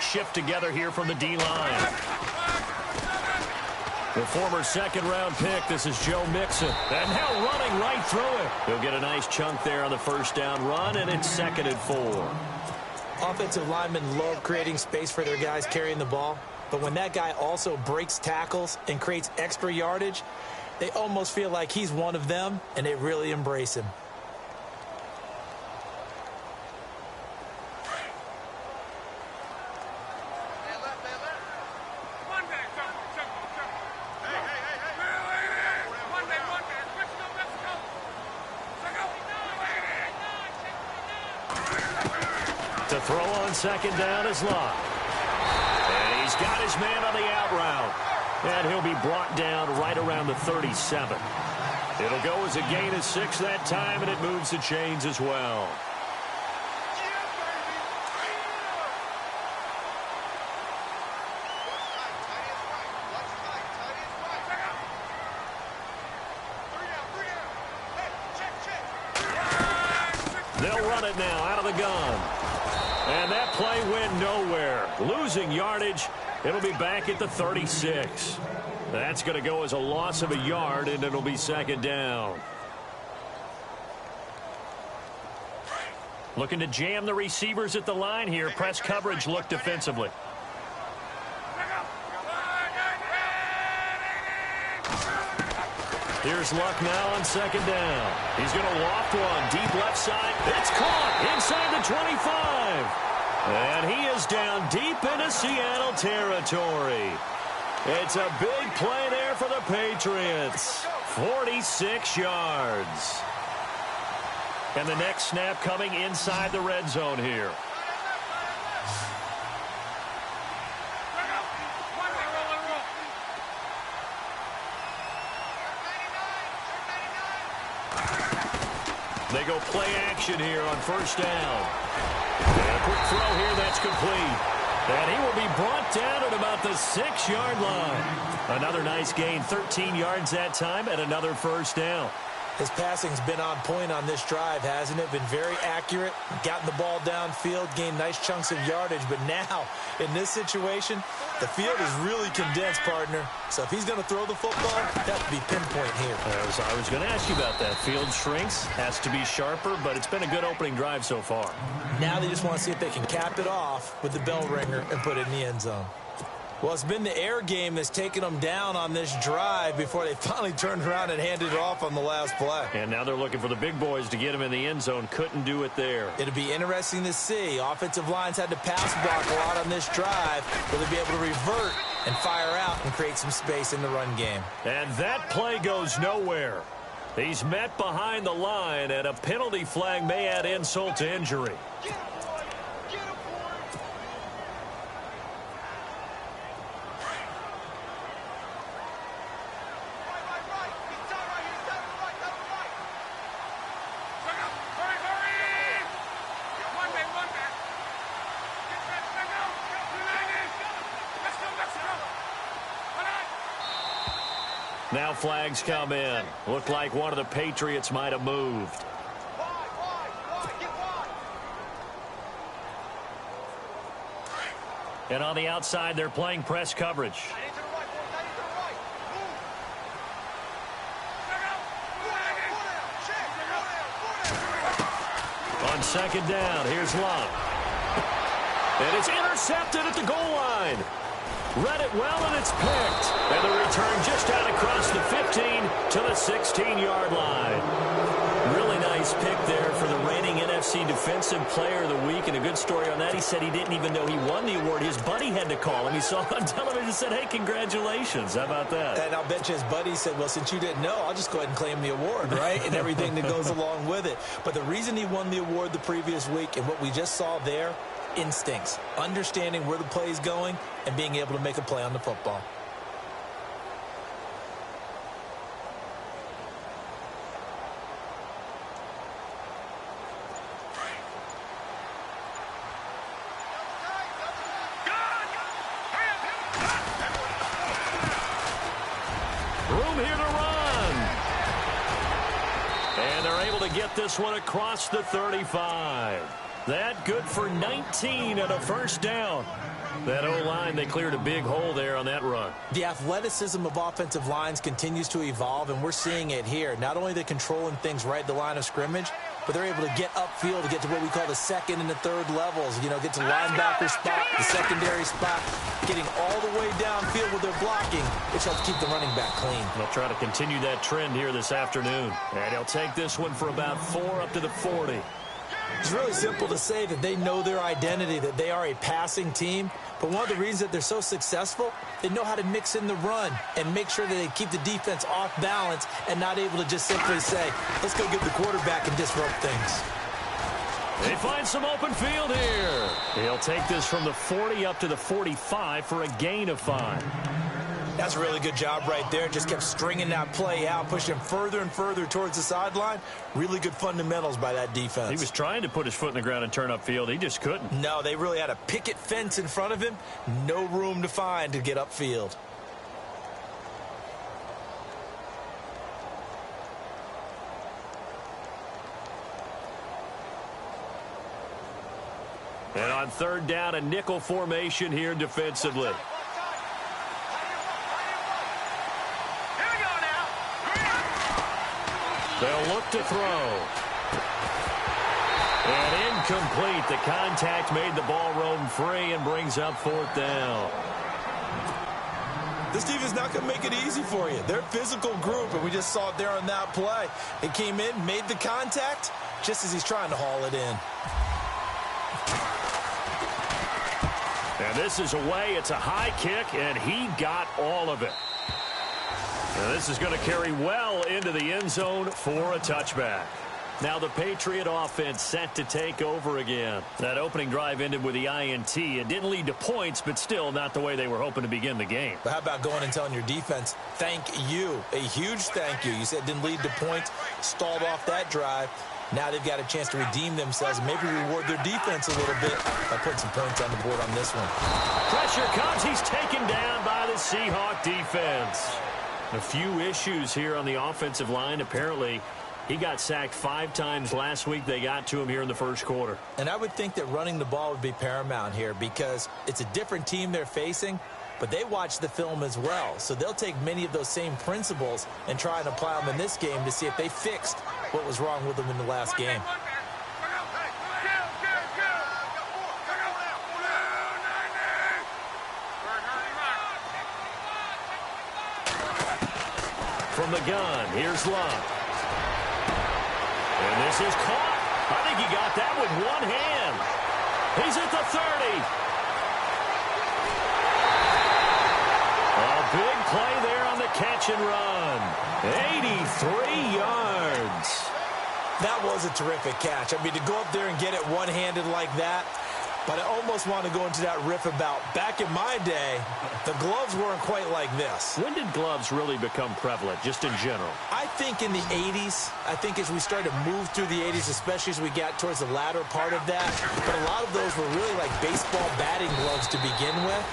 shift together here from the D-line. The former second-round pick, this is Joe Mixon. And now running right through it. He'll get a nice chunk there on the first down run, and it's 2nd and 4. Offensive linemen love creating space for their guys carrying the ball. But when that guy also breaks tackles and creates extra yardage, they almost feel like he's one of them, and they really embrace him. To throw on second down is Locke. And he's got his man on the out route. And he'll be brought down right around the 37. It'll go as a gain of 6 that time, and it moves the chains as well. They'll run it now out of the gun. And that play went nowhere. Losing yardage. It'll be back at the 36. That's going to go as a loss of a yard, and it'll be 2nd down. Looking to jam the receivers at the line here. Press coverage look defensively. Here's Luck now on 2nd down. He's going to loft one deep left side. It's caught inside the 25. And he is down deep into Seattle territory. It's a big play there for the Patriots. 46 yards. And the next snap coming inside the red zone here. They go play action here on first down. And a quick throw here that's complete. And he will be brought down at about the 6-yard line. Another nice gain, 13 yards that time, and another first down. His passing's been on point on this drive, hasn't it? Been very accurate, gotten the ball downfield, gained nice chunks of yardage. But now, in this situation, the field is really condensed, partner. So if he's going to throw the football, that would be pinpoint here. I was going to ask you about that. Field shrinks, has to be sharper, but it's been a good opening drive so far. Now they just want to see if they can cap it off with the bell ringer and put it in the end zone. Well, it's been the air game that's taken them down on this drive before they finally turned around and handed it off on the last play. And now they're looking for the big boys to get him in the end zone. Couldn't do it there. It'll be interesting to see. Offensive lines had to pass block a lot on this drive. Will they be able to revert and fire out and create some space in the run game? And that play goes nowhere. He's met behind the line, and a penalty flag may add insult to injury. Now flags come in. Looked like one of the Patriots might have moved. And on the outside, they're playing press coverage. On second down, here's Love. And it's intercepted at the goal line. Read it well, and it's picked. And the return just out across the 15 to the 16-yard line. Really nice pick there for the reigning NFC Defensive Player of the Week. And a good story on that, he said he didn't even know he won the award. His buddy had to call him. He saw it on television and said, hey, congratulations. How about that? And I'll bet you his buddy said, well, since you didn't know, I'll just go ahead and claim the award, right? And everything that goes along with it. But the reason he won the award the previous week and what we just saw there, instincts, understanding where the play is going, and being able to make a play on the football. Room here to run. And they're able to get this one across the 35. That good for 19 and a first down. That O-line, they cleared a big hole there on that run. The athleticism of offensive lines continues to evolve, and we're seeing it here. Not only are they controlling things right at the line of scrimmage, but they're able to get upfield to get to what we call the second and the third levels. You know, get to linebacker spot, the secondary spot, getting all the way downfield with their blocking, which helps keep the running back clean. They'll try to continue that trend here this afternoon. And he'll take this one for about 4 up to the 40. It's really simple to say that they know their identity, that they are a passing team. But one of the reasons that they're so successful, they know how to mix in the run and make sure that they keep the defense off balance and not able to just simply say, let's go get the quarterback and disrupt things. They find some open field here. He'll take this from the 40 up to the 45 for a gain of 5. That's a really good job right there. Just kept stringing that play out, pushing him further and further towards the sideline. Really good fundamentals by that defense. He was trying to put his foot in the ground and turn upfield. He just couldn't. No, they really had a picket fence in front of him. No room to find to get upfield. And on third down, a nickel formation here defensively. They'll look to throw. And incomplete. The contact made the ball roam free and brings up 4th down. This defense is not going to make it easy for you. They're a physical group, and we just saw it there on that play. It came in, made the contact, just as he's trying to haul it in. And this is away. It's a high kick, and he got all of it. And this is going to carry well into the end zone for a touchback. Now the Patriot offense set to take over again. That opening drive ended with the INT. It didn't lead to points, but still not the way they were hoping to begin the game. But how about going and telling your defense, thank you, a huge thank you. You said it didn't lead to points, stalled off that drive. Now they've got a chance to redeem themselves and maybe reward their defense a little bit by putting some points on the board on this one. Pressure comes. He's taken down by the Seahawk defense. A few issues here on the offensive line. Apparently, he got sacked 5 times last week. They got to him here in the first quarter. And I would think that running the ball would be paramount here because it's a different team they're facing, but they watch the film as well. So they'll take many of those same principles and try and apply them in this game to see if they fixed what was wrong with them in the last game. From the gun, here's Love. And this is caught. I think he got that with one hand. He's at the 30. A big play there on the catch and run. 83 yards. That was a terrific catch. I mean, to go up there and get it one-handed like that, but I almost want to go into that riff about back in my day, the gloves weren't quite like this. When did gloves really become prevalent, just in general? I think in the 80s. I think as we started to move through the 80s, especially as we got towards the latter part of that. But a lot of those were really like baseball batting gloves to begin with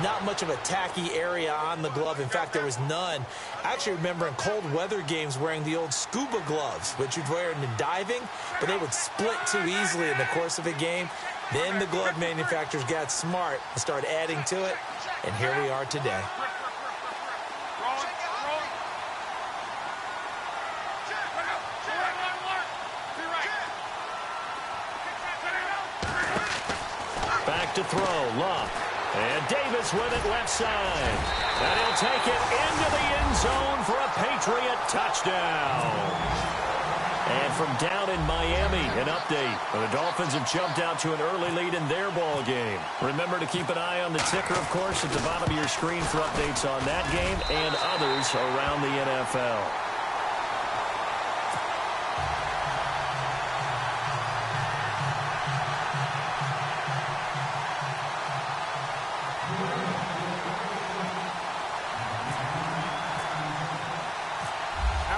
not much of a tacky area on the glove. In fact, there was none. I actually remember in cold weather games wearing the old scuba gloves, which you'd wear in diving, but they would split too easily in the course of a game. Then the glove manufacturers got smart and started adding to it, and here we are today. Back to throw, Love. And Davis with it left side. And he'll take it into the end zone for a Patriot touchdown. And from down in Miami, an update. The Dolphins have jumped out to an early lead in their ball game. Remember to keep an eye on the ticker, of course, at the bottom of your screen for updates on that game and others around the NFL.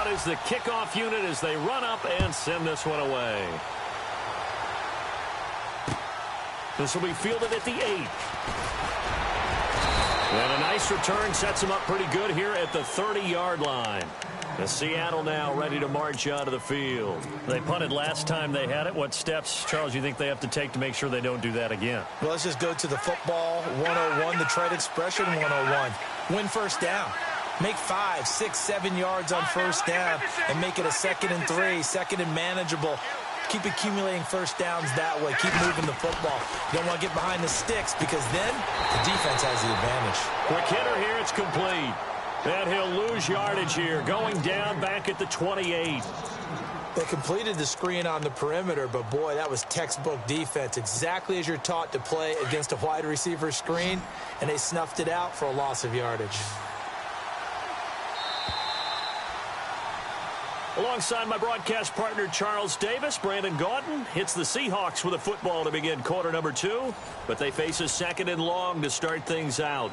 Is the kickoff unit as they run up and send this one away. This will be fielded at the 8. And a nice return sets him up pretty good here at the 30-yard line. The Seattle now ready to march out of the field. They punted last time they had it. What steps, Charles, you think they have to take to make sure they don't do that again? Well, let's just go to the football 101, the trade expression 101. Win first down. Make 5, 6, 7 yards on first down and make it a 2nd and 3, 2nd and manageable. Keep accumulating first downs that way. Keep moving the football. You don't want to get behind the sticks because then the defense has the advantage. Quick hitter here. It's complete. And he'll lose yardage here. Going down back at the 28. They completed the screen on the perimeter, but boy, that was textbook defense. Exactly as you're taught to play against a wide receiver screen, and they snuffed it out for a loss of yardage. Alongside my broadcast partner, Charles Davis, Brandon Gaudin hits the Seahawks with a football to begin quarter number 2, but they face a 2nd and long to start things out.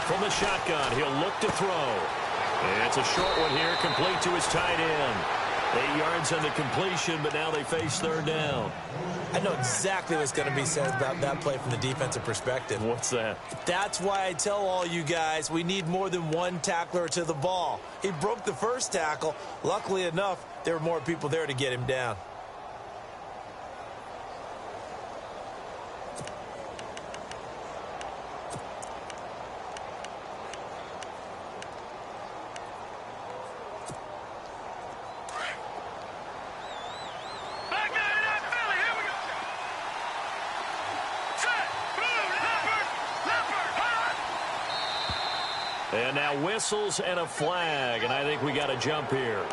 From the shotgun, he'll look to throw. It's a short one here, complete to his tight end. 8 yards on the completion, but now they face 3rd down. I know exactly what's going to be said about that play from the defensive perspective. What's that? That's why I tell all you guys we need more than one tackler to the ball. He broke the first tackle. Luckily enough, there were more people there to get him down. And now whistles and a flag, and I think we got a jump here.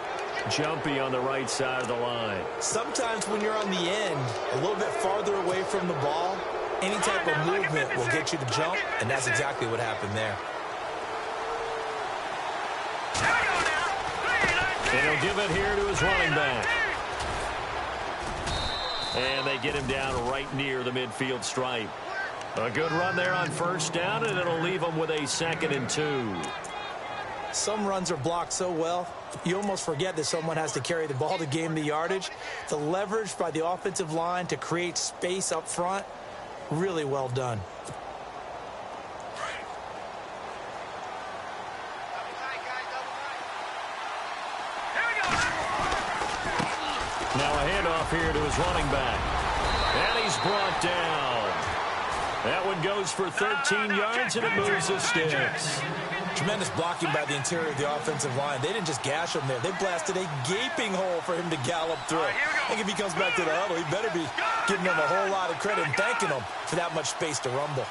Jumpy on the right side of the line. Sometimes when you're on the end, a little bit farther away from the ball, any type of movement will get you to jump, and that's exactly what happened there. And he'll give it here to his running back. And they get him down right near the midfield stripe. A good run there on first down, and it'll leave them with a 2nd and 2. Some runs are blocked so well, you almost forget that someone has to carry the ball to gain the yardage. The leverage by the offensive line to create space up front, really well done. Now a handoff here to his running back. And he's brought down. That one goes for 13 yards, and it moves the sticks. Tremendous blocking by the interior of the offensive line. They didn't just gash him there. They blasted a gaping hole for him to gallop through. I think if he comes back to the huddle, he better be giving them a whole lot of credit and thanking them for that much space to rumble.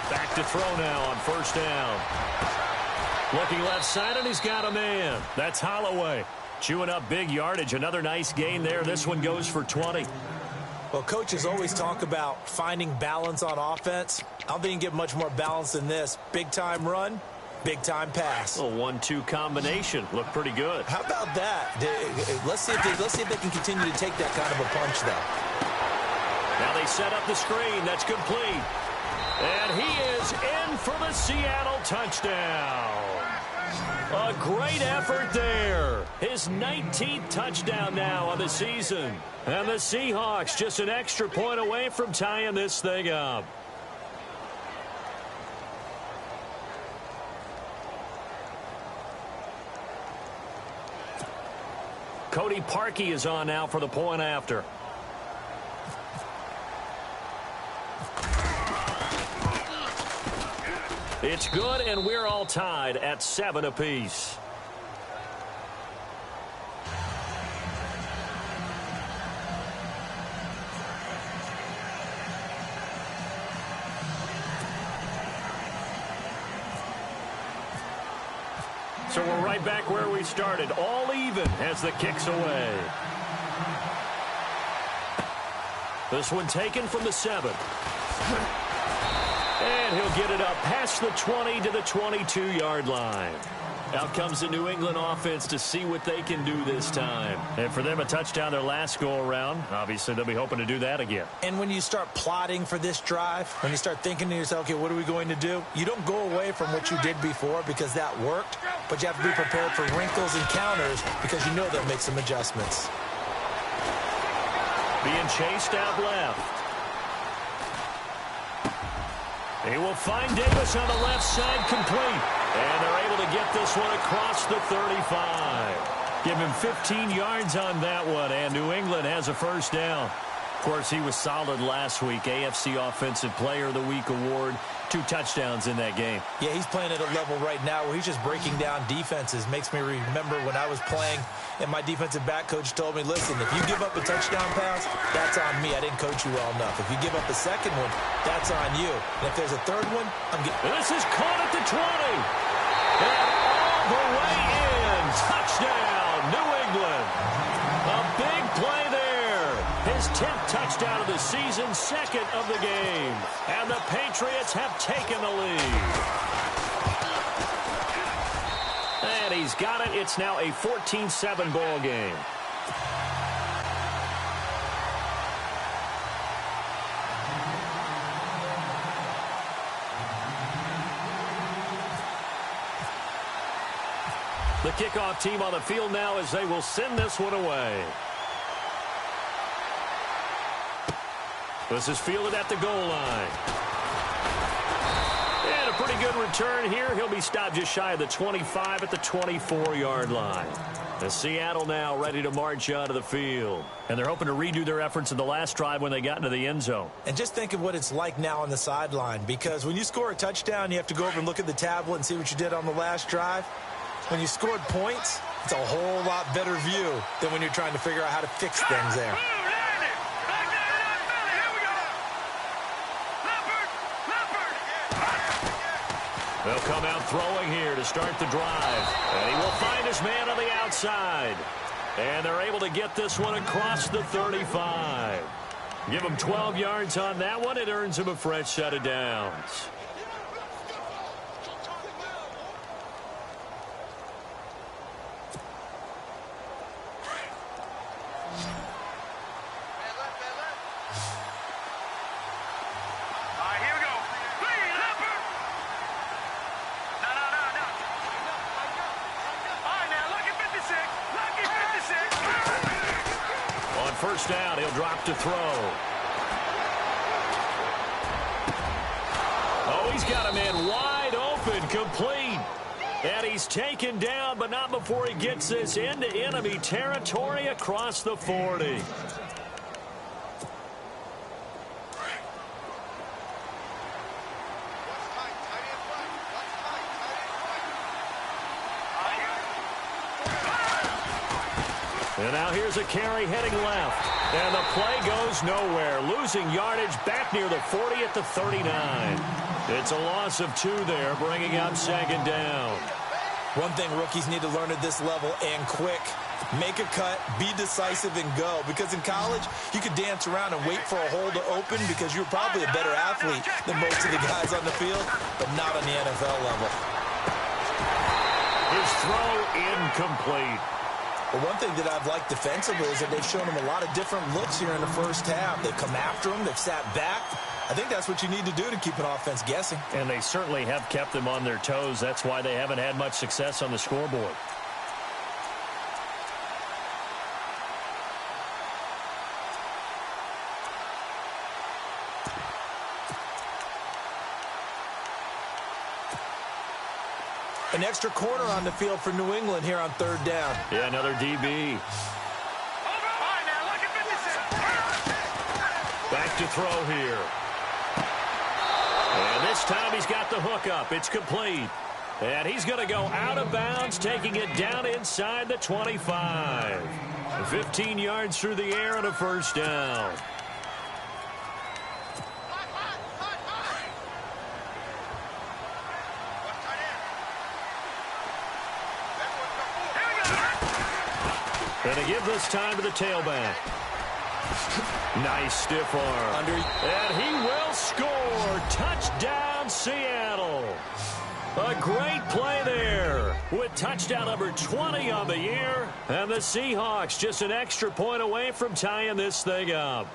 Back to throw now on first down. Looking left side, and he's got a man. That's Holloway. Chewing up big yardage. Another nice gain there. This one goes for 20. Well, coaches always talk about finding balance on offense. I don't think you can get much more balance than this. Big-time run, big-time pass. A 1-2 combination. Looked pretty good. How about that? Let's see if they can continue to take that kind of a punch, though. Now they set up the screen. That's complete. And he is in for the Seattle touchdown. A great effort there. His 19th touchdown now on the season. And the Seahawks just an extra point away from tying this thing up. Cody Parkey is on now for the point after. It's good, and we're all tied at 7 apiece. So we're right back where we started, all even as the kick's away. This one taken from the 7. And he'll get it up past the 20 to the 22-yard line. Out comes the New England offense to see what they can do this time. And for them, a touchdown their last go-around. Obviously, they'll be hoping to do that again. And when you start plotting for this drive, when you start thinking to yourself, okay, what are we going to do? You don't go away from what you did before because that worked, but you have to be prepared for wrinkles and counters because you know they'll make some adjustments. Being chased out left. He will find Davis on the left side, complete. And they're able to get this one across the 35. Give him 15 yards on that one, and New England has a first down. Of course, he was solid last week. AFC Offensive Player of the Week award. 2 touchdowns in that game. Yeah, he's playing at a level right now where he's just breaking down defenses. Makes me remember when I was playing and my defensive back coach told me, listen, if you give up a touchdown pass, that's on me. I didn't coach you well enough. If you give up a second one, that's on you. And if there's a third one, I'm getting... This is caught at the 20. And all the way in. Touchdown, New England. A big play there. His 10th touchdown of the season, 2nd of the game. And the Patriots have taken the lead. And he's got it. It's now a 14-7 ball game. The kickoff team on the field now as they will send this one away. This is fielded at the goal line. And a pretty good return here. He'll be stopped just shy of the 25 at the 24-yard line. And Seattle now ready to march out of the field. And they're hoping to redo their efforts in the last drive when they got into the end zone. And just think of what it's like now on the sideline, because when you score a touchdown, you have to go over and look at the tablet and see what you did on the last drive. When you scored points, it's a whole lot better view than when you're trying to figure out how to fix things there. They'll come out throwing here to start the drive. And he will find his man on the outside. And they're able to get this one across the 35. Give him 12 yards on that one. It earns him a fresh set of downs. First down, he'll drop to throw. Oh, he's got a man wide open, complete. And he's taken down, but not before he gets this into enemy territory across the 40. And now here's a carry heading left. And the play goes nowhere. Losing yardage back near the 40 at the 39. It's a loss of 2 there, bringing up 2nd down. One thing rookies need to learn at this level, and quick. Make a cut, be decisive, and go. Because in college, you could dance around and wait for a hole to open because you're probably a better athlete than most of the guys on the field, but not on the NFL level. His throw incomplete. But one thing that I've liked defensively is that they've shown him a lot of different looks here in the first half. They've come after him. They've sat back. I think that's what you need to do to keep an offense guessing. And they certainly have kept them on their toes. That's why they haven't had much success on the scoreboard. An extra corner on the field for New England here on 3rd down. Yeah, another DB. Back to throw here. And this time he's got the hook up. It's complete. And he's going to go out of bounds, taking it down inside the 25. 15 yards through the air and a first down. And to give this time to the tailback. Nice stiff arm. And he will score. Touchdown, Seattle. A great play there with touchdown number 20 on the year. And the Seahawks just an extra point away from tying this thing up.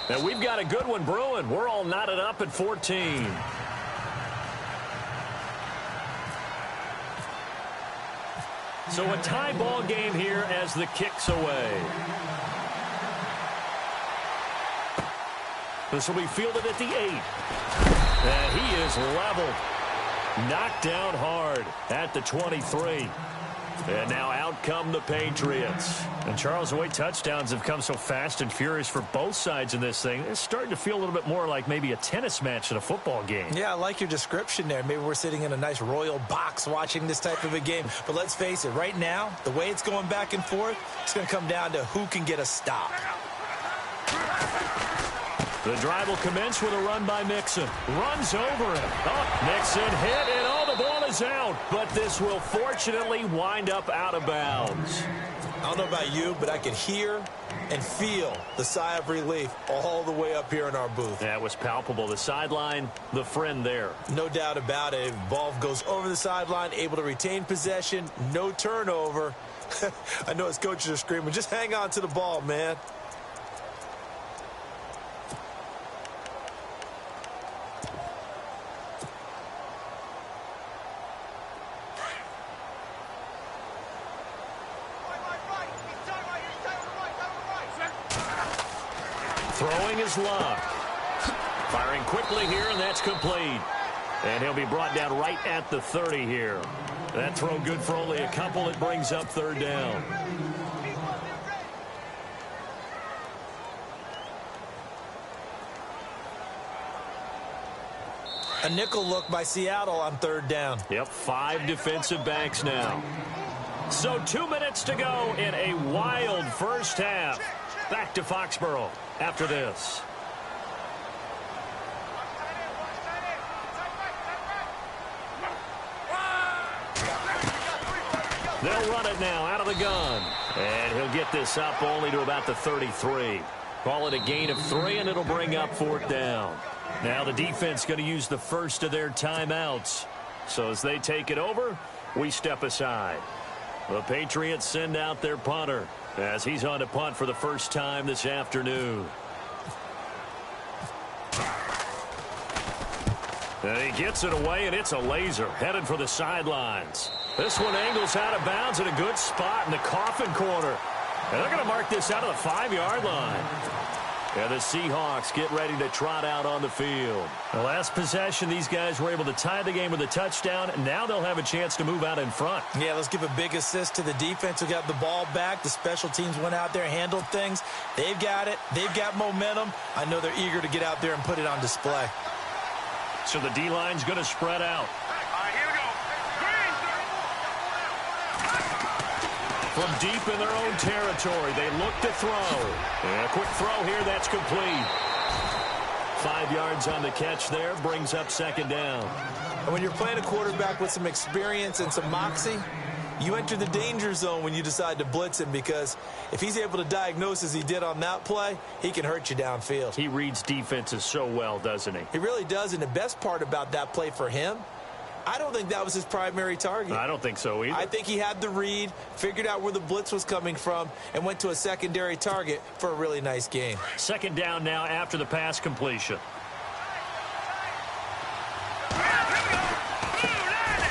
And we've got a good one brewing. We're all knotted up at 14. So a tie ball game here as the kick's away. This will be fielded at the 8. And he is leveled. Knocked down hard at the 23. And now out come the Patriots. And Charles, the way touchdowns have come so fast and furious for both sides in this thing, it's starting to feel a little bit more like maybe a tennis match in a football game. Yeah, I like your description there. Maybe we're sitting in a nice royal box watching this type of a game. But let's face it, right now, the way it's going back and forth, it's going to come down to who can get a stop. The drive will commence with a run by Mixon. Runs over him. Oh, Mixon hit, and oh, the ball is out. But this will fortunately wind up out of bounds. I don't know about you, but I could hear and feel the sigh of relief all the way up here in our booth. That was palpable. The sideline, the friend there. No doubt about it. Ball goes over the sideline, able to retain possession, no turnover. I know his coaches are screaming, just hang on to the ball, man. Throwing his luck. Firing quickly here, and that's complete. And he'll be brought down right at the 30 here. That throw good for only a couple. It brings up third down. A nickel look by Seattle on third down. Yep, 5 defensive backs now. So 2 minutes to go in a wild first half. Back to Foxborough after this. They'll run it now out of the gun. And he'll get this up only to about the 33. Call it a gain of 3, and it'll bring up fourth down. Now the defense going to use the first of their timeouts. So as they take it over, we step aside. The Patriots send out their punter as he's on to punt for the first time this afternoon. And he gets it away, and it's a laser headed for the sidelines. This one angles out of bounds in a good spot in the coffin corner. And they're going to mark this out of the 5-yard line. And the Seahawks get ready to trot out on the field. The last possession, these guys were able to tie the game with a touchdown, and now they'll have a chance to move out in front. Yeah, let's give a big assist to the defense who got the ball back. The special teams went out there, handled things. They've got it. They've got momentum. I know they're eager to get out there and put it on display. So the D-line's going to spread out. From deep in their own territory, they look to throw. And a quick throw here, that's complete. 5 yards on the catch there, brings up second down. And when you're playing a quarterback with some experience and some moxie, you enter the danger zone when you decide to blitz him, because if he's able to diagnose as he did on that play, he can hurt you downfield. He reads defenses so well, doesn't he? He really does, and the best part about that play for him, I don't think that was his primary target. I don't think so either. I think he had the read, figured out where the blitz was coming from, and went to a secondary target for a really nice game. Second down now after the pass completion.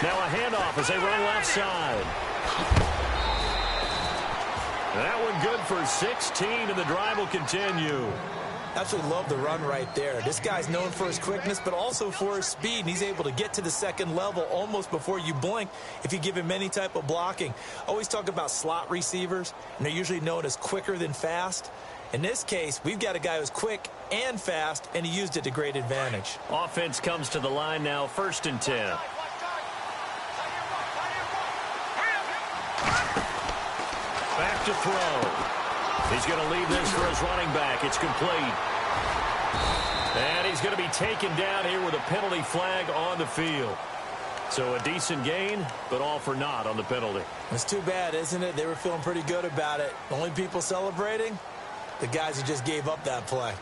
Now a handoff as they run left side. That one good for 16, and the drive will continue. Absolutely love the run right there. This guy's known for his quickness, but also for his speed, and he's able to get to the second level almost before you blink if you give him any type of blocking. Always talk about slot receivers, and they're usually known as quicker than fast. In this case, we've got a guy who's quick and fast, and he used it to great advantage. Offense comes to the line now, 1st and 10. Back to throw. He's going to leave this for his running back. It's complete. And he's going to be taken down here with a penalty flag on the field. So a decent gain, but all for naught on the penalty. It's too bad, isn't it? They were feeling pretty good about it. The only people celebrating, the guys who just gave up that play.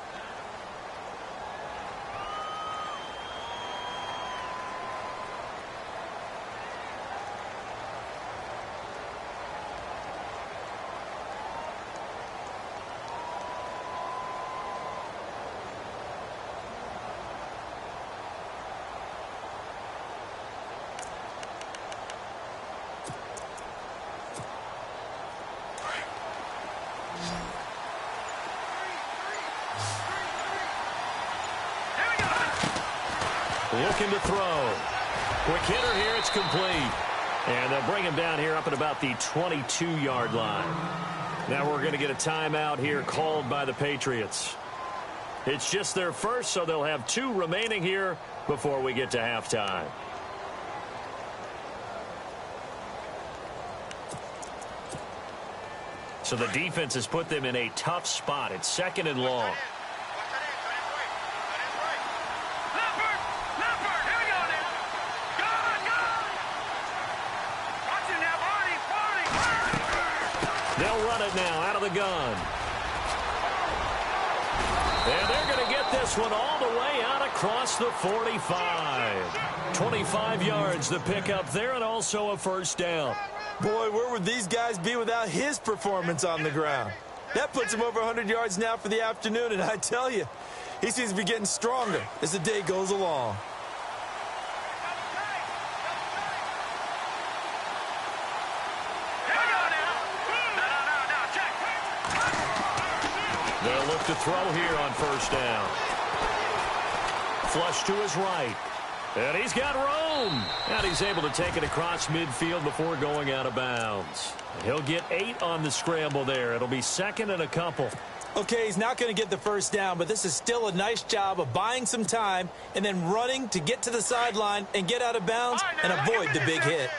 Looking to throw. Quick hitter here. It's complete. And they'll bring him down here up at about the 22-yard line. Now we're going to get a timeout here called by the Patriots. It's just their first, so they'll have 2 remaining here before we get to halftime. So the defense has put them in a tough spot. It's 2nd and long. They'll run it now out of the gun. And they're going to get this one all the way out across the 45. 25 yards the pickup there, and also a first down. Boy, where would these guys be without his performance on the ground? That puts him over 100 yards now for the afternoon, and I tell you, he seems to be getting stronger as the day goes along. They'll look to throw here on first down. Flush to his right. And he's got room. And he's able to take it across midfield before going out of bounds. He'll get 8 on the scramble there. It'll be 2nd and a couple. Okay, he's not going to get the first down, but this is still a nice job of buying some time and then running to get to the sideline and get out of bounds and avoid the big hit.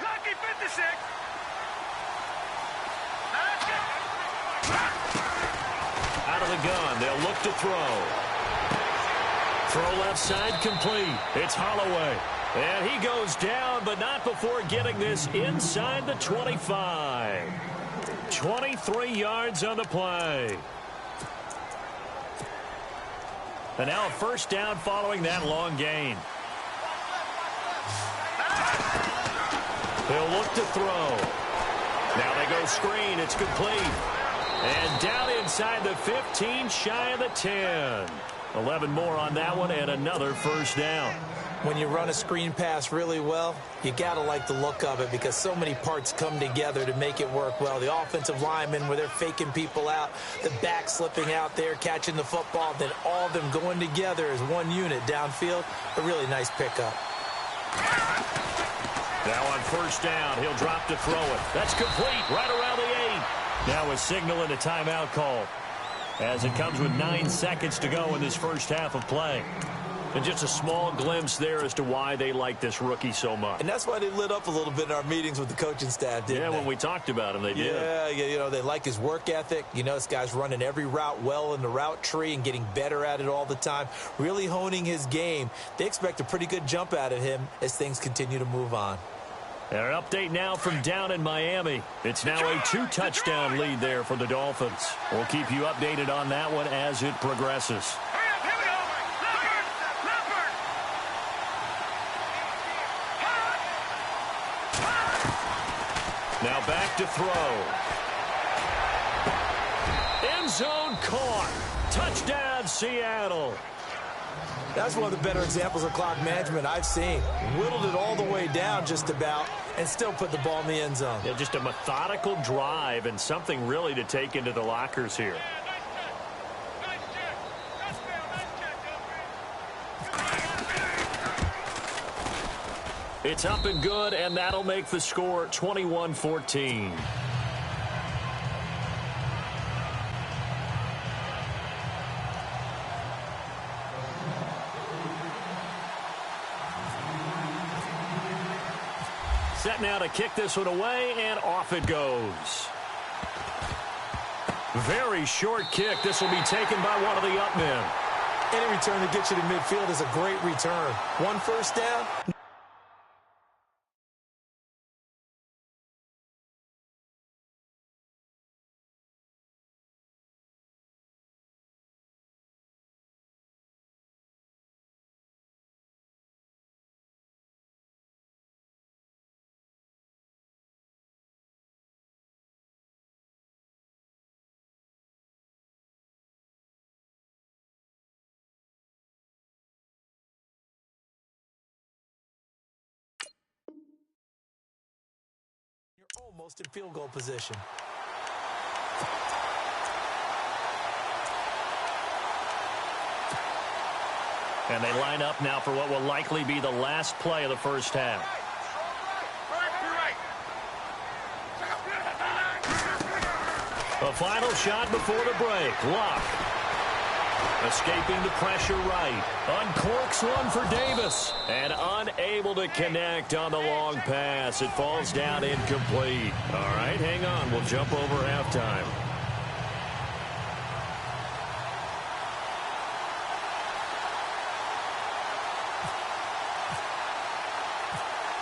Out of the gun, they'll look to throw. Throw left side complete. It's Holloway. And he goes down, but not before getting this inside the 25. 23 yards on the play. And now a first down following that long gain. They'll look to throw. Now they go screen. It's complete. And down inside the 15, shy of the 10. 11 more on that one, and another first down. When you run a screen pass really well, you got to like the look of it because so many parts come together to make it work well. The offensive linemen, where they're faking people out, the back slipping out there, catching the football, then all of them going together as one unit downfield. A really nice pickup. Now on first down, he'll drop to throw it. That's complete right around the 8. Now a signal and a timeout call as it comes with 9 seconds to go in this first half of play. And just a small glimpse there as to why they like this rookie so much. And that's why they lit up a little bit in our meetings with the coaching staff, didn't they? Yeah, when we talked about him, they did. Yeah, you know, they like his work ethic. You know, this guy's running every route well in the route tree and getting better at it all the time, really honing his game. They expect a pretty good jump out of him as things continue to move on. And an update now from down in Miami. It's now a 2-touchdown lead there for the Dolphins. We'll keep you updated on that one as it progresses. Now back to throw. End zone caught. Touchdown, Seattle. That's one of the better examples of clock management I've seen. Whittled it all the way down just about and still put the ball in the end zone. Yeah, just a methodical drive and something really to take into the lockers here. It's up and good, and that'll make the score 21-14. Set now to kick this one away, and off it goes. Very short kick. This will be taken by one of the up men. Any return that gets you to midfield is a great return. One first down, almost in field goal position. And they line up now for what will likely be the last play of the first half. The final shot before the break. Luck. Escaping the pressure right. Uncorks one for Davis. And unable to connect on the long pass. It falls down incomplete. All right, hang on. We'll jump over halftime.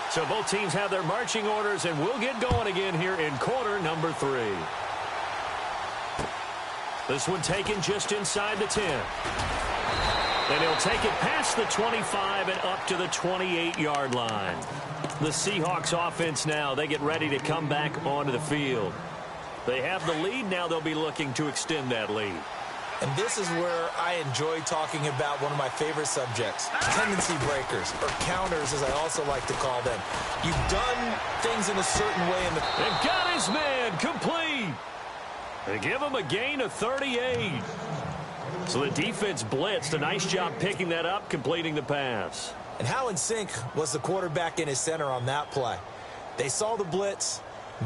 So both teams have their marching orders, and we'll get going again here in quarter number 3. This one taken just inside the 10. And he'll take it past the 25 and up to the 28-yard line. The Seahawks offense now, they get ready to come back onto the field. They have the lead. Now they'll be looking to extend that lead. And this is where I enjoy talking about one of my favorite subjects, tendency breakers, or counters as I also like to call them. You've done things in a certain way in the... They've got his man complete. They give him a gain of 38. So the defense blitzed. A nice job picking that up, completing the pass. And how in sync was the quarterback in his center on that play? They saw the blitz,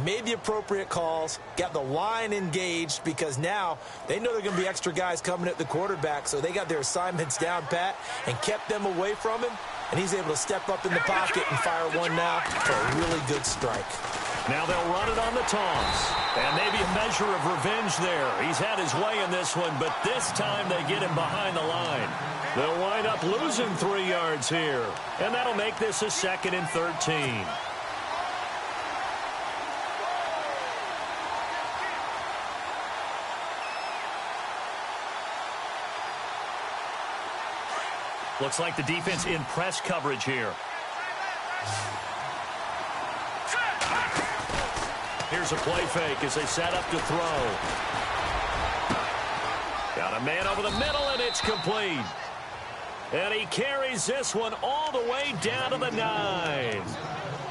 made the appropriate calls, got the line engaged because now they know there are going to be extra guys coming at the quarterback, so they got their assignments down pat and kept them away from him, and he's able to step up in the pocket and fire one now for a really good strike. Now they'll run it on the toss, and maybe a measure of revenge there. He's had his way in this one, but this time they get him behind the line. They'll wind up losing 3 yards here, and that'll make this a 2nd and 13. Looks like the defense in press coverage here. Here's a play fake as they set up to throw. Got a man over the middle, and it's complete. And he carries this one all the way down to the 9.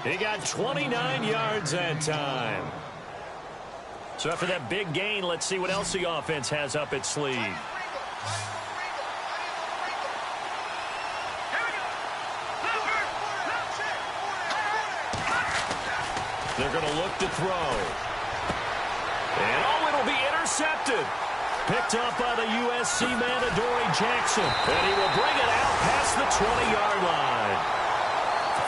He got 29 yards that time. So after that big gain, let's see what else the offense has up its sleeve. They're going to look to throw. And, oh, it'll be intercepted. Picked up by the USC man, Adoree Jackson. And he will bring it out past the 20-yard line.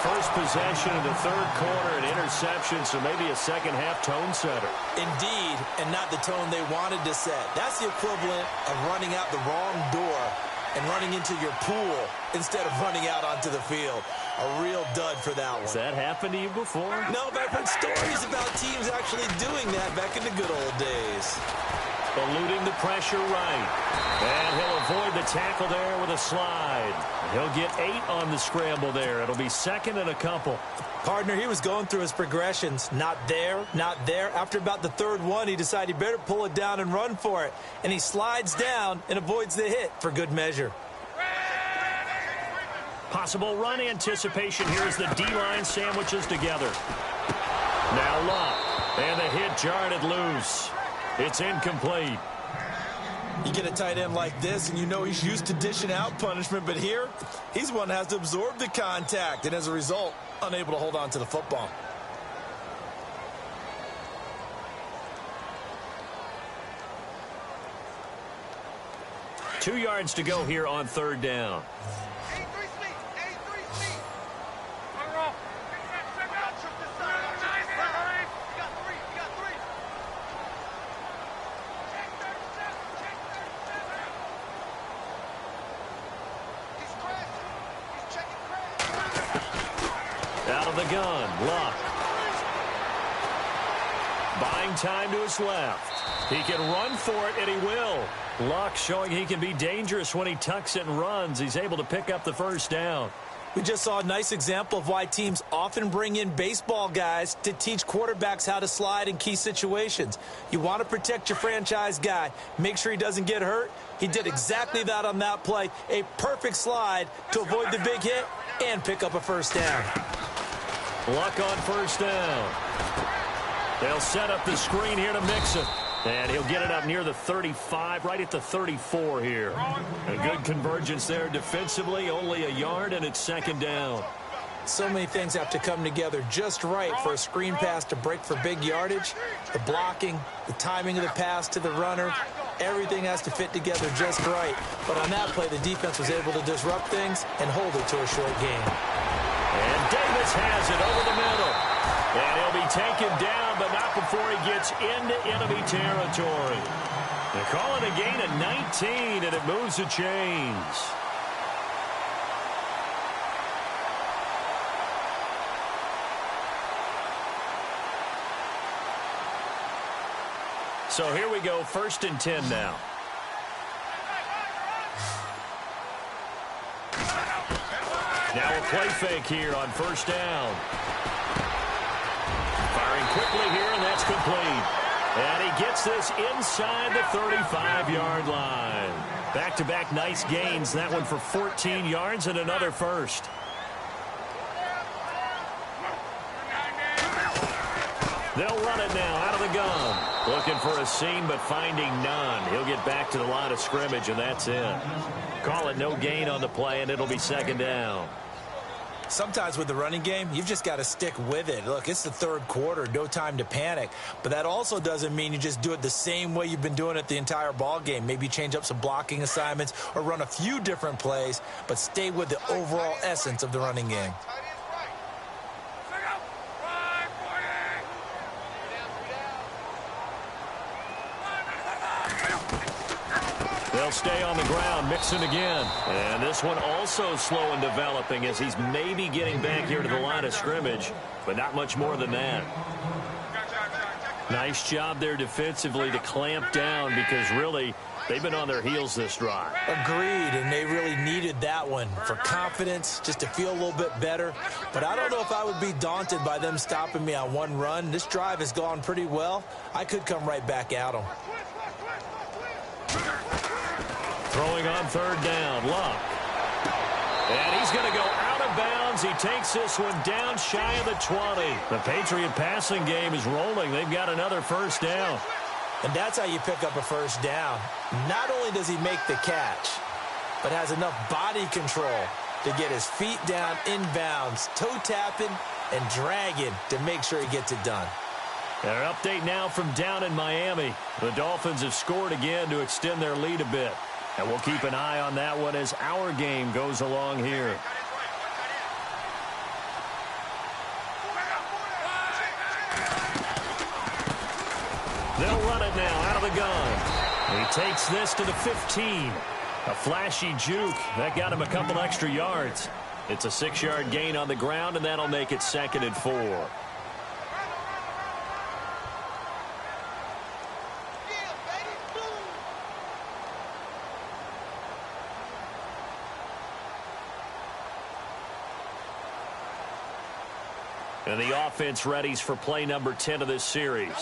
First possession in the third quarter, an interception, so maybe a second-half tone setter. Indeed, and not the tone they wanted to set. That's the equivalent of running out the wrong door and running into your pool instead of running out onto the field. A real dud for that one. Has that happened to you before? No, but I've heard stories about teams actually doing that back in the good old days. Eluding the pressure right. And he'll avoid the tackle there with a slide. He'll get 8 on the scramble there. It'll be 2nd and a couple. Partner, he was going through his progressions. Not there, not there. After about the third one, he decided he better pull it down and run for it. And he slides down and avoids the hit for good measure. Possible run anticipation here as the D-line sandwiches together. Now Luck. And the hit jarred it loose. It's incomplete. You get a tight end like this, and you know he's used to dishing out punishment, but here, he's one that has to absorb the contact, and as a result, unable to hold on to the football. Two yards to go here on third down. Out of the gun, Luck. Buying time to his left. He can run for it, and he will. Luck showing he can be dangerous when he tucks it and runs. He's able to pick up the first down. We just saw a nice example of why teams often bring in baseball guys to teach quarterbacks how to slide in key situations. You want to protect your franchise guy. Make sure he doesn't get hurt. He did exactly that on that play. A perfect slide to avoid the big hit and pick up a first down. Luck on first down. They'll set up the screen here to Mixon. And he'll get it up near the 35, right at the 34 here. A good convergence there defensively, only a yard, and it's second down. So many things have to come together just right for a screen pass to break for big yardage. The blocking, the timing of the pass to the runner, everything has to fit together just right. But on that play, the defense was able to disrupt things and hold it to a short gain. And Davis has it over the middle. And he'll be taken down, but not before he gets into enemy territory. They call it a gain of 19, and it moves the chains. So here we go, 1st and 10 now. Now a play fake here on 1st down. Firing quickly here, and that's complete. And he gets this inside the 35-yard line. Back-to-back nice gains. That one for 14 yards and another first. They'll run it now out of the gun. Looking for a seam, but finding none. He'll get back to the line of scrimmage, and that's it. Call it no gain on the play, and it'll be second down. Sometimes with the running game, you've just got to stick with it. Look, it's the 3rd quarter, no time to panic. But that also doesn't mean you just do it the same way you've been doing it the entire ball game. Maybe change up some blocking assignments or run a few different plays, but stay with the overall essence of the running game. They'll stay on the ground, Mixon again. And this one also slow in developing as he's maybe getting back here to the line of scrimmage, but not much more than that. Nice job there defensively to clamp down because really they've been on their heels this drive. Agreed, and they really needed that one for confidence, just to feel a little bit better. But I don't know if I would be daunted by them stopping me on one run. This drive has gone pretty well. I could come right back at them. Throwing on 3rd down, Luck. And he's going to go out of bounds. He takes this one down shy of the 20. The Patriot passing game is rolling. They've got another 1st down. And that's how you pick up a 1st down. Not only does he make the catch, but has enough body control to get his feet down inbounds, toe tapping and dragging to make sure he gets it done. Their update now from down in Miami. The Dolphins have scored again to extend their lead a bit. And we'll keep an eye on that one as our game goes along here. They'll run it now out of the gun. He takes this to the 15. A flashy juke. That got him a couple extra yards. It's a 6-yard gain on the ground, and that'll make it 2nd and 4. And the offense readies for play number 10 of this series.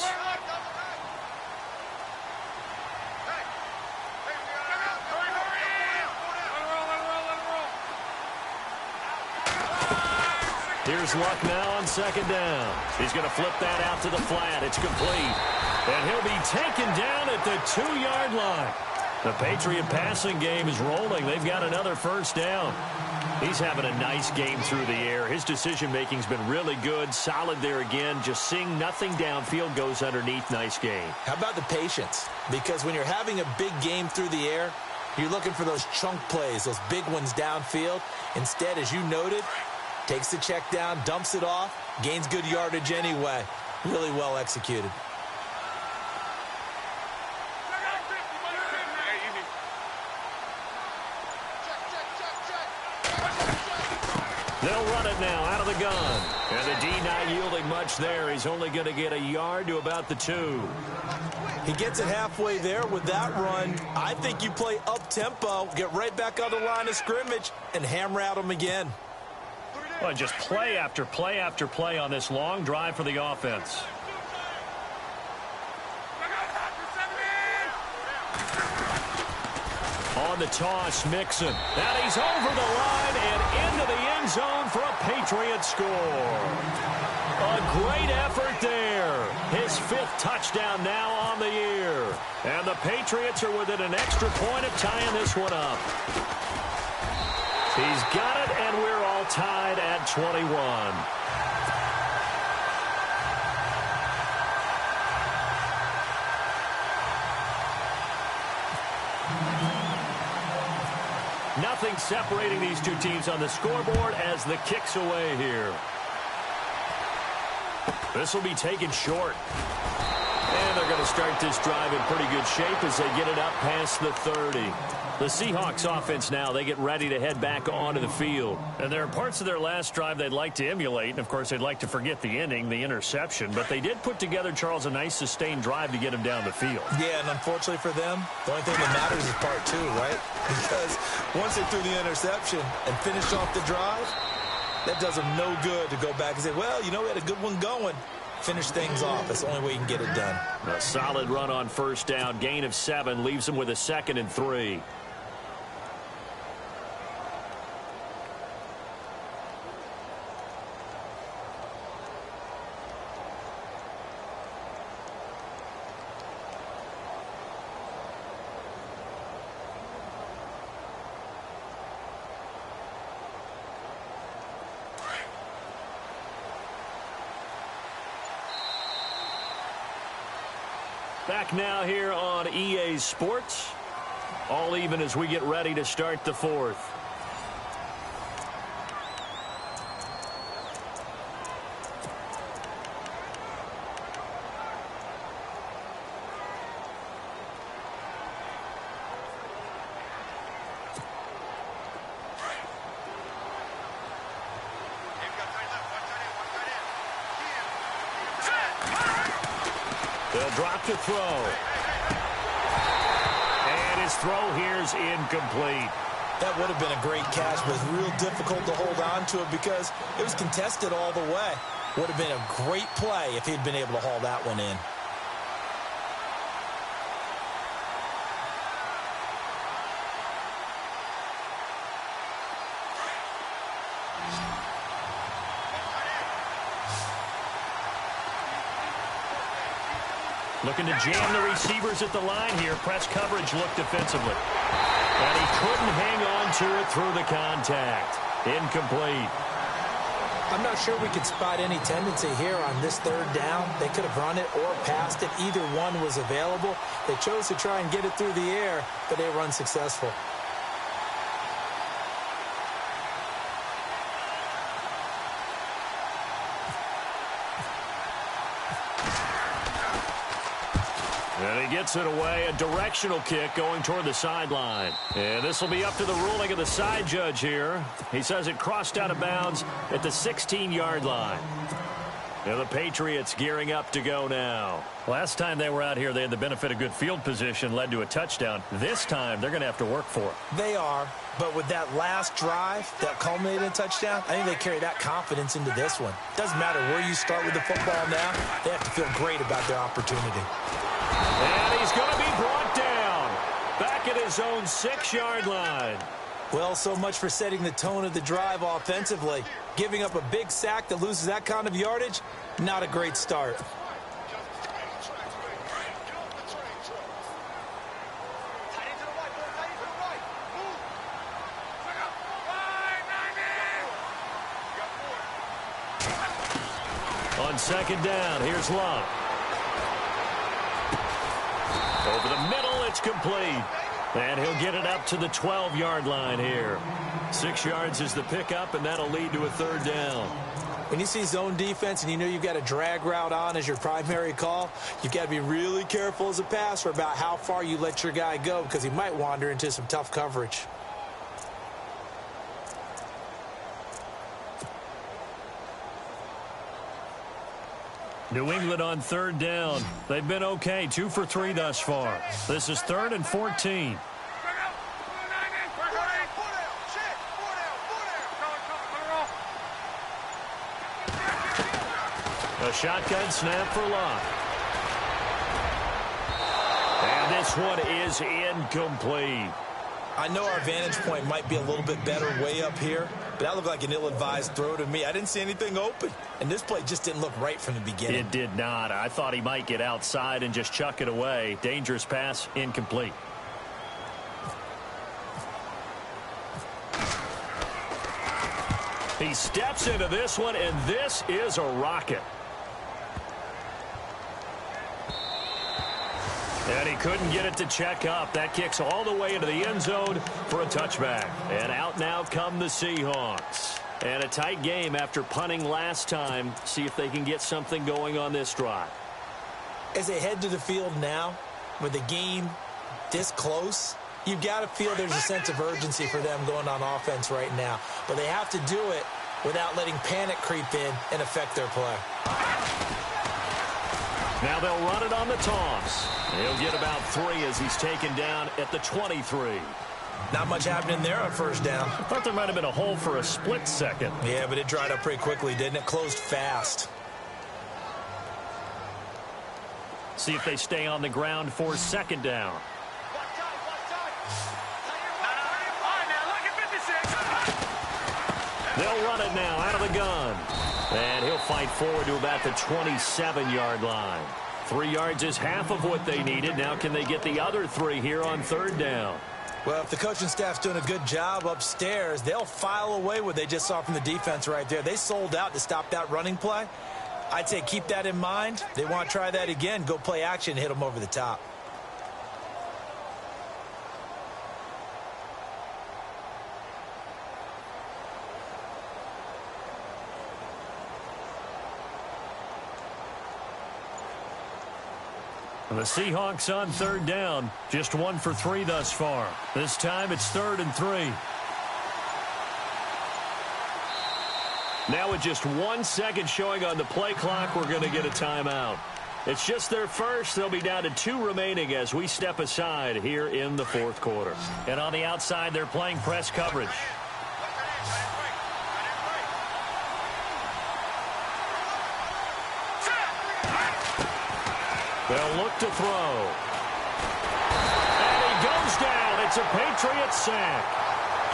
Here's Luck now on 2nd down. He's going to flip that out to the flat. It's complete. And he'll be taken down at the 2-yard line. The Patriot passing game is rolling. They've got another 1st down. He's having a nice game through the air. His decision-making's been really good. Solid there again. Just seeing nothing downfield goes underneath. Nice game. How about the patience? Because when you're having a big game through the air, you're looking for those chunk plays, those big ones downfield. Instead, as you noted, takes the check down, dumps it off, gains good yardage anyway. Really well executed. They'll run it now out of the gun. And the D not yielding much there. He's only going to get a yard to about the 2. He gets it halfway there with that run. I think you play up-tempo, get right back on the line of scrimmage, and hammer at him again. Well, just play after play after play on this long drive for the offense. On the toss, Mixon. And he's over the line and into the end zone for a Patriot score. A great effort there. His 5th touchdown now on the year. And the Patriots are within an extra point of tying this one up. He's got it, and we're all tied at 21. Nothing separating these two teams on the scoreboard as the kick's away here. This will be taken short. And they're going to start this drive in pretty good shape as they get it up past the 30. The Seahawks offense now, they get ready to head back onto the field. And there are parts of their last drive they'd like to emulate. And, of course, they'd like to forget the inning, the interception. But they did put together, Charles, a nice sustained drive to get him down the field. Yeah, and unfortunately for them, the only thing that matters is part 2, right? Because once they threw the interception and finished off the drive, that does them no good to go back and say, well, you know, we had a good one going. Finish things off. That's the only way you can get it done. A solid run on first down. Gain of 7 leaves them with a 2nd and 3. Back now here on EA Sports. All even as we get ready to start the 4th. They'll drop to throw. And his throw here is incomplete. That would have been a great catch, but it's real difficult to hold on to it because it was contested all the way. Would have been a great play if he'd been able to haul that one in. Looking to jam the receivers at the line here. Press coverage looked defensively. And he couldn't hang on to it through the contact. Incomplete. I'm not sure we could spot any tendency here on this 3rd down. They could have run it or passed it. Either one was available. They chose to try and get it through the air, but they were unsuccessful. And he gets it away. A directional kick going toward the sideline. And this will be up to the ruling of the side judge here. He says it crossed out of bounds at the 16-yard line. And the Patriots gearing up to go now. Last time they were out here, they had the benefit of good field position, led to a touchdown. This time, they're going to have to work for it. They are, but with that last drive that culminated in a touchdown, I think they carry that confidence into this one. Doesn't matter where you start with the football now, they have to feel great about their opportunity. And he's going to be brought down back at his own 6-yard line. Well, so much for setting the tone of the drive offensively. Giving up a big sack that loses that kind of yardage, not a great start. On 2nd down, here's Love. Over the middle, it's complete. And he'll get it up to the 12-yard line here. 6 yards is the pickup, and that'll lead to a 3rd down. When you see zone defense and you know you've got a drag route on as your primary call, you've got to be really careful as a passer about how far you let your guy go because he might wander into some tough coverage. New England on 3rd down. They've been okay, 2 for 3 thus far. This is 3rd and 14. A shotgun snap for Locke. And this one is incomplete. I know our vantage point might be a little bit better way up here, but that looked like an ill-advised throw to me. I didn't see anything open, and this play just didn't look right from the beginning. It did not. I thought he might get outside and just chuck it away. Dangerous pass, incomplete. He steps into this one, and this is a rocket. And he couldn't get it to check up. That kicks all the way into the end zone for a touchback. And out now come the Seahawks. And a tight game after punting last time. See if they can get something going on this drive. As they head to the field now, with the game this close, you've got to feel there's a sense of urgency for them going on offense right now. But they have to do it without letting panic creep in and affect their play. Now they'll run it on the toss. He'll get about 3 as he's taken down at the 23. Not much happening there on first down. I thought there might have been a hole for a split second. Yeah, but it dried up pretty quickly, didn't it? Closed fast. See if they stay on the ground for second down. They'll run it now out of the gun. And he'll fight forward to about the 27-yard line. 3 yards is half of what they needed. Now can they get the other 3 here on third down? Well, if the coaching staff's doing a good job upstairs, they'll file away what they just saw from the defense right there. They sold out to stop that running play. I'd say keep that in mind. They want to try that again. Go play action and hit them over the top. The Seahawks on third down. Just 1 for 3 thus far. This time it's 3rd and 3. Now with just 1 second showing on the play clock, we're going to get a timeout. It's just their first. They'll be down to 2 remaining as we step aside here in the 4th quarter. And on the outside, they're playing press coverage. They'll look to throw. And he goes down. It's a Patriots sack.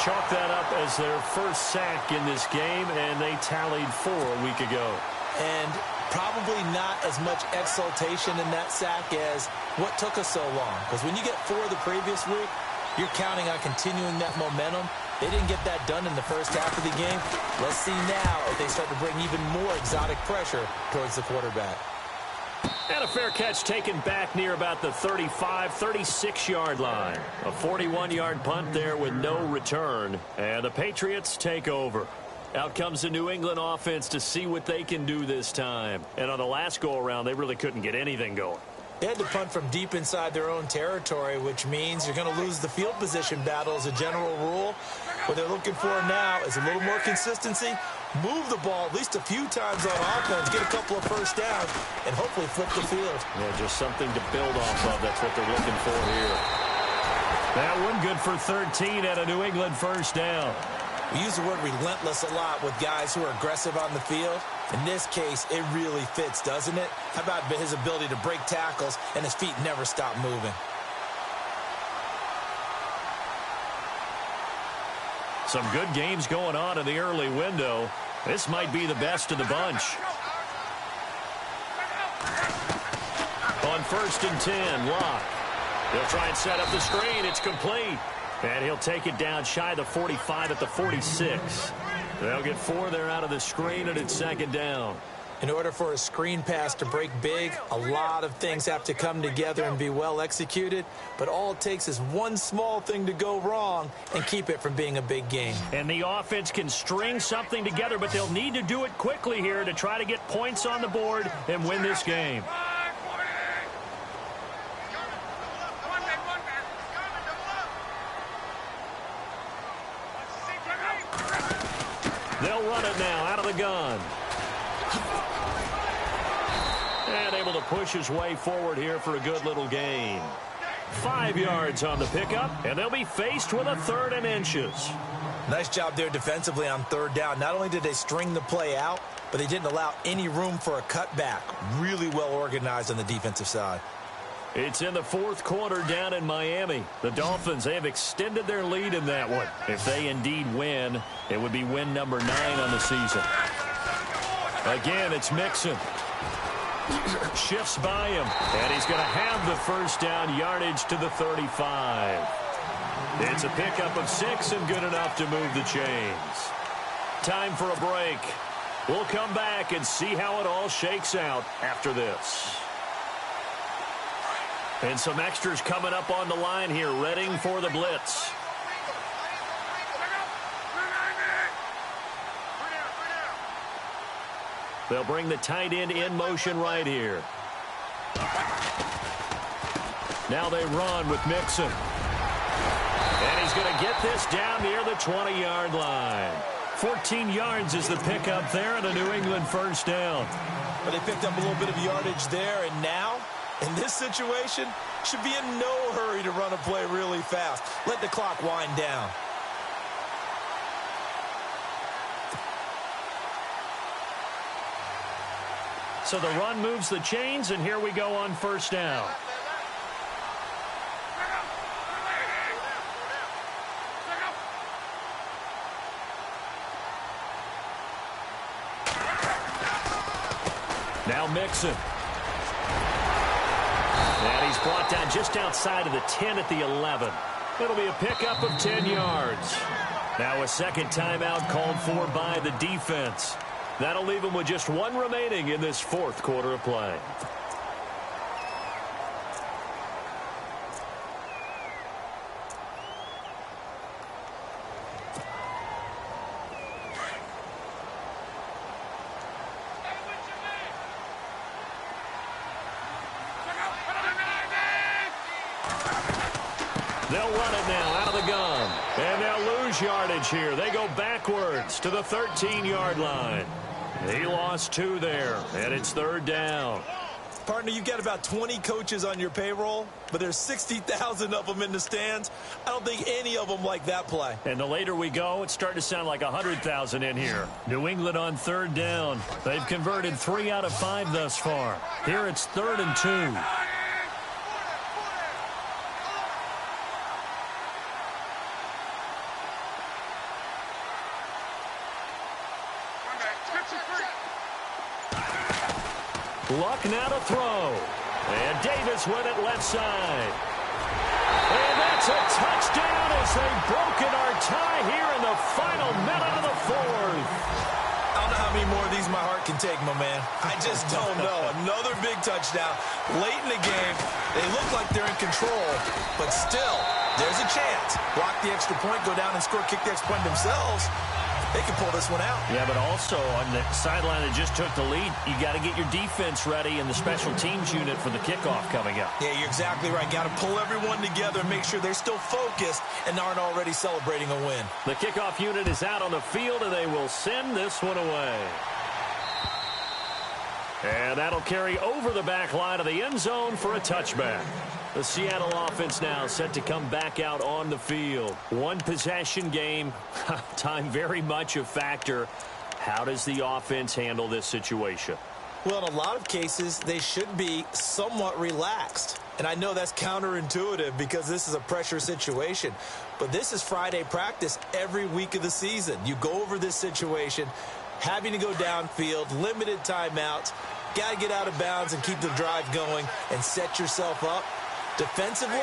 Chalk that up as their first sack in this game, and they tallied 4 a week ago. And probably not as much exultation in that sack as what took us so long. Because when you get 4 the previous week, you're counting on continuing that momentum. They didn't get that done in the first half of the game. Let's see now if they start to bring even more exotic pressure towards the quarterback. And a fair catch taken back near about the 35, 36-yard line. A 41-yard punt there with no return. And the Patriots take over. Out comes the New England offense to see what they can do this time. And on the last go-around, they really couldn't get anything going. They had to punt from deep inside their own territory, which means you're going to lose the field position battle as a general rule. What they're looking for now is a little more consistency, move the ball at least a few times on offense, get a couple of first downs, and hopefully flip the field. Yeah, just something to build off of. That's what they're looking for here. That one good for 13 at a New England first down. We use the word relentless a lot with guys who are aggressive on the field. In this case, it really fits, doesn't it? How about his ability to break tackles and his feet never stop moving? Some good games going on in the early window. This might be the best of the bunch. On 1st and 10, Locke. He'll try and set up the screen. It's complete. And he'll take it down shy of the 45 at the 46. They'll get 4 there out of the screen, and it's second down. In order for a screen pass to break big, a lot of things have to come together and be well executed. But all it takes is one small thing to go wrong and keep it from being a big game. And the offense can string something together, but they'll need to do it quickly here to try to get points on the board and win this game. They'll run it now out of the gun. And able to push his way forward here for a good little gain. 5 yards on the pickup, and they'll be faced with a 3rd and inches. Nice job there defensively on 3rd down. Not only did they string the play out, but they didn't allow any room for a cutback. Really well organized on the defensive side. It's in the fourth quarter down in Miami. The Dolphins, they have extended their lead in that one. If they indeed win, it would be win number 9 on the season. Again, it's Mixon. Shifts by him, and he's going to have the first down, yardage to the 35. It's a pickup of 6 and good enough to move the chains. Time for a break. We'll come back and see how it all shakes out after this. And some extras coming up on the line here, readying for the blitz. They'll bring the tight end in motion right here. Now they run with Mixon. And he's going to get this down near the 20-yard line. 14 yards is the pickup there and a New England first down. But they picked up a little bit of yardage there, and now, in this situation, should be in no hurry to run a play really fast. Let the clock wind down. So the run moves the chains, and here we go on first down. Now Mixon. And he's brought down just outside of the 10 at the 11. It'll be a pickup of 10 yards. Now a second timeout called for by the defense. That'll leave him with just 1 remaining in this fourth quarter of play. They'll run it now out of the gun. And they'll lose yardage here. They go backwards to the 13-yard line. He lost 2 there, and it's third down. Partner, you've got about 20 coaches on your payroll, but there's 60,000 of them in the stands. I don't think any of them like that play. And the later we go, it's starting to sound like 100,000 in here. New England on third down. They've converted 3 out of 5 thus far. Here it's 3rd and 2. Luck now to throw. And Davis with it left side. And that's a touchdown as they've broken our tie here in the final minute of the fourth. I don't know how many more of these my heart can take, my man. I just don't know. Another big touchdown. Late in the game, they look like they're in control, but still, there's a chance. Block the extra point, go down and score, kick the extra point themselves. They can pull this one out. Yeah, but also on the sideline that just took the lead, you got to get your defense ready and the special teams unit for the kickoff coming up. Yeah, you're exactly right. Got to pull everyone together and make sure they're still focused and aren't already celebrating a win. The kickoff unit is out on the field, and they will send this one away. And that'll carry over the back line of the end zone for a touchback. The Seattle offense now set to come back out on the field. 1 possession game. Time very much a factor. How does the offense handle this situation? Well, in a lot of cases, they should be somewhat relaxed. And I know that's counterintuitive because this is a pressure situation. But this is Friday practice every week of the season. You go over this situation, having to go downfield, limited timeouts, got to get out of bounds and keep the drive going and set yourself up. Defensively,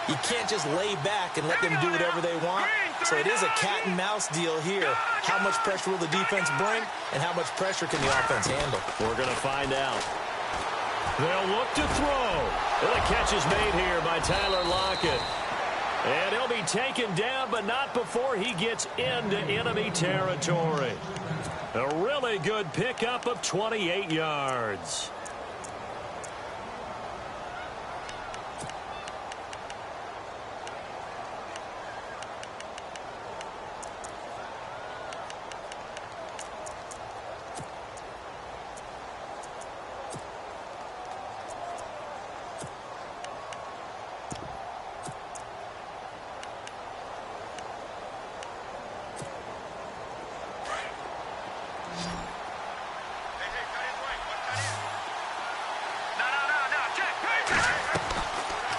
you can't just lay back and let them do whatever they want. So it is a cat and mouse deal here. How much pressure will the defense bring, and how much pressure can the offense handle? We're going to find out. They'll look to throw. The catch is made here by Tyler Lockett. And he'll be taken down, but not before he gets into enemy territory. A really good pickup of 28 yards.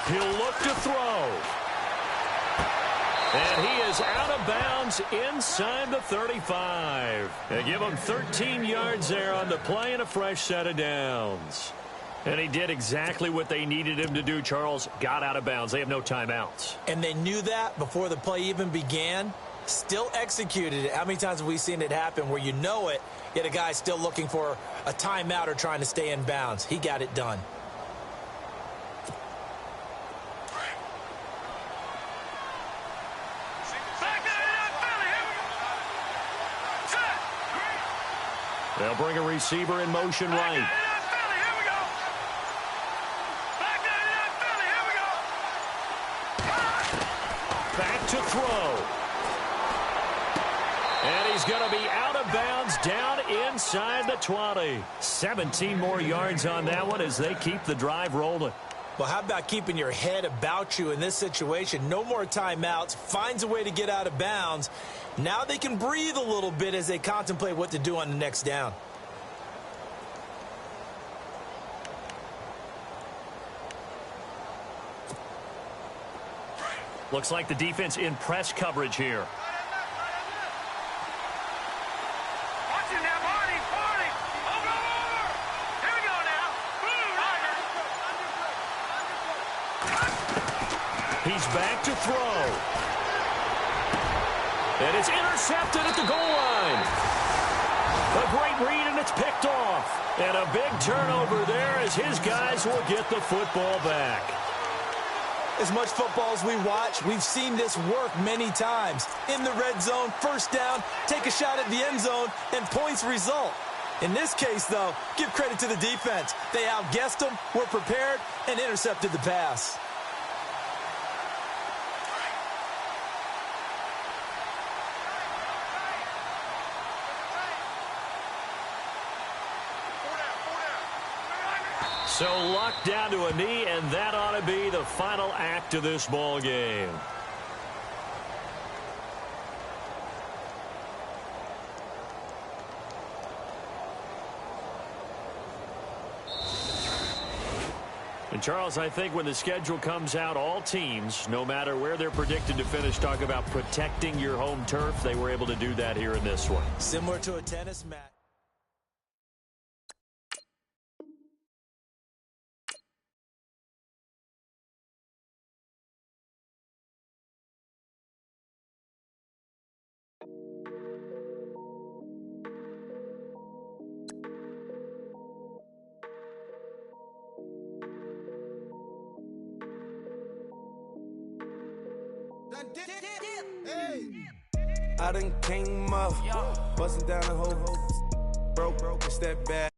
He'll look to throw. And he is out of bounds inside the 35. They give him 13 yards there on the play and a fresh set of downs. And he did exactly what they needed him to do, Charles. Got out of bounds. They have no timeouts. And they knew that before the play even began. Still executed it. How many times have we seen it happen where you know it, yet a guy's still looking for a timeout or trying to stay in bounds? He got it done. They'll bring a receiver in motion right. Back to throw. And he's going to be out of bounds down inside the 20. 17 more yards on that one as they keep the drive rolling. Well, how about keeping your head about you in this situation? No more timeouts. Finds a way to get out of bounds. Now they can breathe a little bit as they contemplate what to do on the next down. Looks like the defense in press coverage here. He's back to throw. And it's intercepted at the goal line. A great read, and it's picked off. And a big turnover there as his guys will get the football back. As much football as we watch, we've seen this work many times. In the red zone, first down, take a shot at the end zone, and points result. In this case, though, give credit to the defense. They outguessed them, were prepared, and intercepted the pass. So locked down to a knee, and that ought to be the final act of this ball game. And Charles, I think when the schedule comes out, all teams, no matter where they're predicted to finish, talk about protecting your home turf. They were able to do that here in this one. Similar to a tennis match. I done came up, busting down the whole broke, it's that bad.